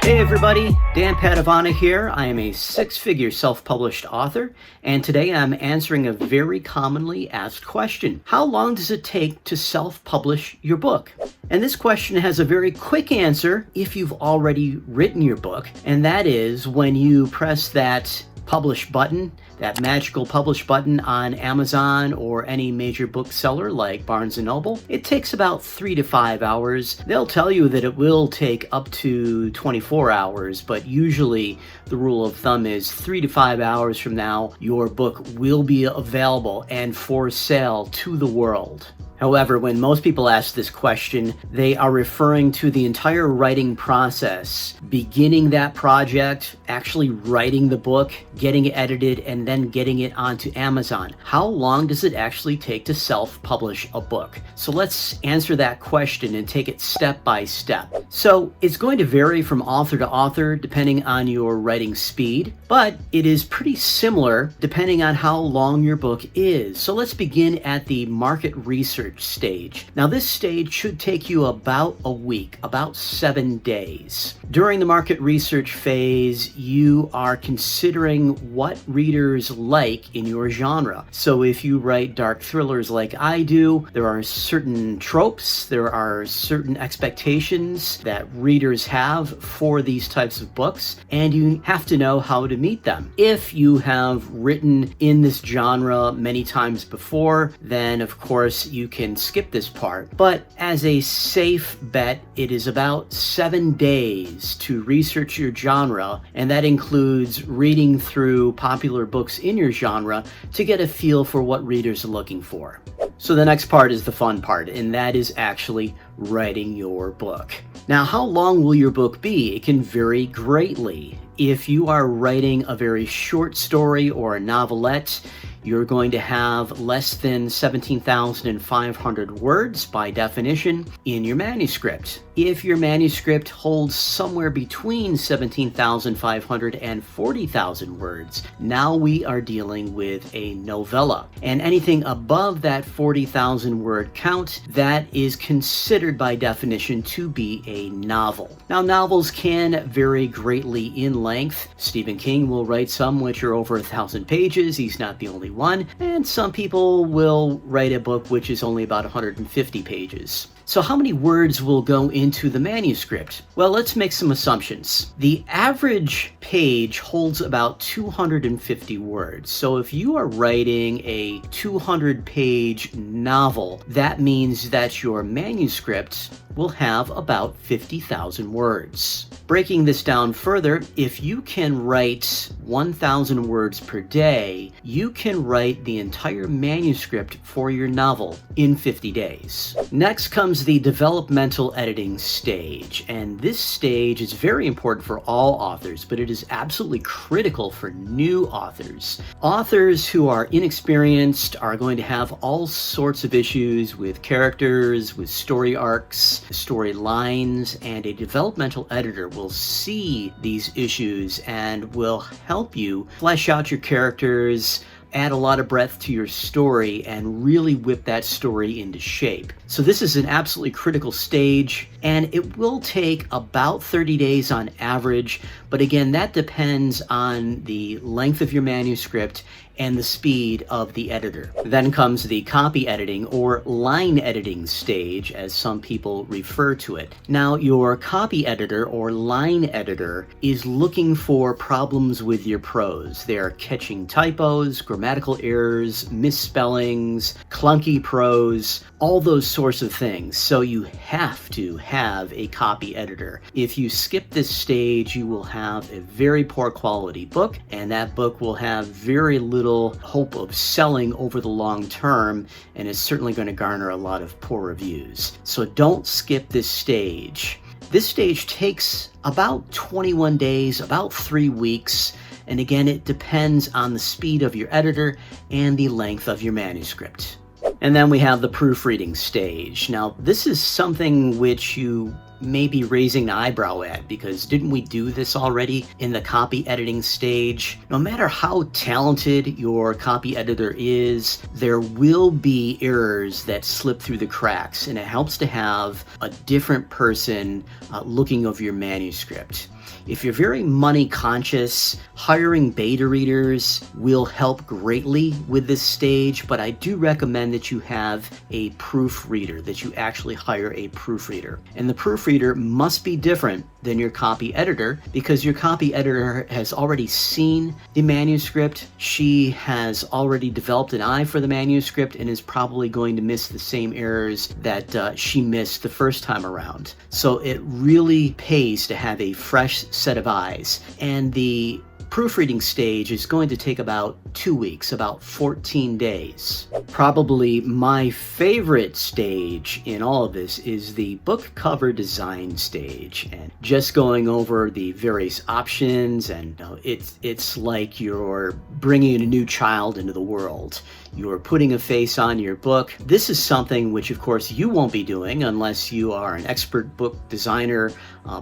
Hey everybody, Dan Padavana here. I am a six-figure self-published author, and today I'm answering a very commonly asked question. How long does it take to self-publish your book? And this question has a very quick answer if you've already written your book, and that is when you press that publish button, that magical publish button on Amazon or any major bookseller like Barnes & Noble. It takes about 3 to 5 hours. They'll tell you that it will take up to 24 hours, but usually the rule of thumb is 3 to 5 hours from now, your book will be available and for sale to the world. However, when most people ask this question, they are referring to the entire writing process, beginning that project, actually writing the book, getting it edited, and then getting it onto Amazon. How long does it actually take to self-publish a book? So let's answer that question and take it step by step. So it's going to vary from author to author depending on your writing speed, but it is pretty similar depending on how long your book is. So let's begin at the market research stage. Now this stage should take you about a week, about 7 days. During the market research phase, you are considering what readers like in your genre. So if you write dark thrillers like I do, there are certain tropes, there are certain expectations that readers have for these types of books, and you have to know how to meet them. If you have written in this genre many times before, then of course you can skip this part. But as a safe bet, it is about 7 days to research your genre, and that includes reading through popular books in your genre to get a feel for what readers are looking for. So the next part is the fun part, and that is actually writing your book. Now, how long will your book be? It can vary greatly. If you are writing a very short story or a novelette, you're going to have less than 17,500 words by definition in your manuscript. If your manuscript holds somewhere between 17,500 and 40,000 words, now we are dealing with a novella. And anything above that 40,000 word count, that is considered by definition to be a novel. Now, novels can vary greatly in length. Stephen King will write some which are over 1,000 pages. He's not the only one. And some people will write a book which is only about 150 pages. So how many words will go into the manuscript? Well, let's make some assumptions. The average page holds about 250 words. So if you are writing a 200-page novel, that means that your manuscript will have about 50,000 words. Breaking this down further, if you can write 1,000 words per day, you can write the entire manuscript for your novel in 50 days. Next comes the developmental editing stage, and this stage is very important for all authors, but it is absolutely critical for new authors. Authors who are inexperienced are going to have all sorts of issues with characters, with story arcs, storylines, and a developmental editor will see these issues and will help you flesh out your characters, add a lot of breadth to your story, and really whip that story into shape. So this is an absolutely critical stage, and it will take about 30 days on average, but again, that depends on the length of your manuscript and the speed of the editor. Then comes the copy editing or line editing stage, as some people refer to it. Now, your copy editor or line editor is looking for problems with your prose. They're catching typos, grammatical errors, misspellings, clunky prose, all those sorts of things. So you have to have a copy editor. If you skip this stage, you will have a very poor quality book, and that book will have very little hope of selling over the long term, and is certainly going to garner a lot of poor reviews. So don't skip this stage. This stage takes about 21 days, about 3 weeks, and again, it depends on the speed of your editor and the length of your manuscript. And then we have the proofreading stage. Now, this is something which you may be raising an eyebrow at, because didn't we do this already in the copy editing stage? No matter how talented your copy editor is, there will be errors that slip through the cracks, and it helps to have a different person looking over your manuscript. If you're very money conscious, hiring beta readers will help greatly with this stage, but I do recommend that you have a proofreader, that you actually hire a proofreader. And the proofreader must be different than your copy editor, because your copy editor has already seen the manuscript. She has already developed an eye for the manuscript and is probably going to miss the same errors that she missed the first time around. So it really pays to have a fresh set of eyes. And the proofreading stage is going to take about 2 weeks, about 14 days. Probably my favorite stage in all of this is the book cover design stage, and just going over the various options. And it's like you're bringing a new child into the world. You're putting a face on your book. This is something which, of course, you won't be doing unless you are an expert book designer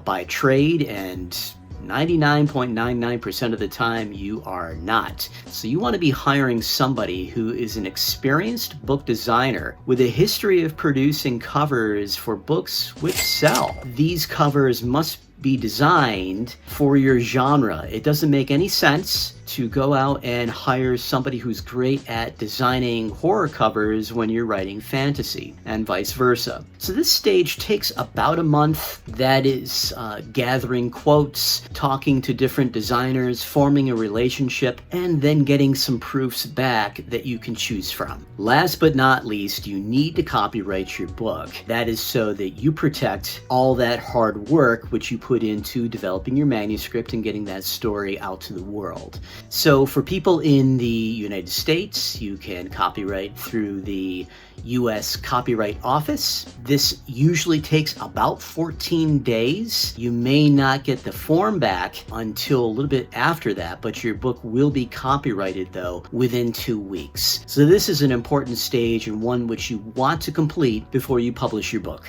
by trade, and 99.99% of the time you are not. So you want to be hiring somebody who is an experienced book designer with a history of producing covers for books which sell. These covers must be designed for your genre. It doesn't make any sense to go out and hire somebody who's great at designing horror covers when you're writing fantasy, and vice versa. So this stage takes about a month. That is gathering quotes, talking to different designers, forming a relationship, and then getting some proofs back that you can choose from. Last but not least, you need to copyright your book. That is so that you protect all that hard work which you put into developing your manuscript and getting that story out to the world. So for people in the United States, you can copyright through the U.S. Copyright Office. This usually takes about 14 days. You may not get the form back until a little bit after that, but your book will be copyrighted, though, within 2 weeks. So this is an important stage, and one which you want to complete before you publish your book.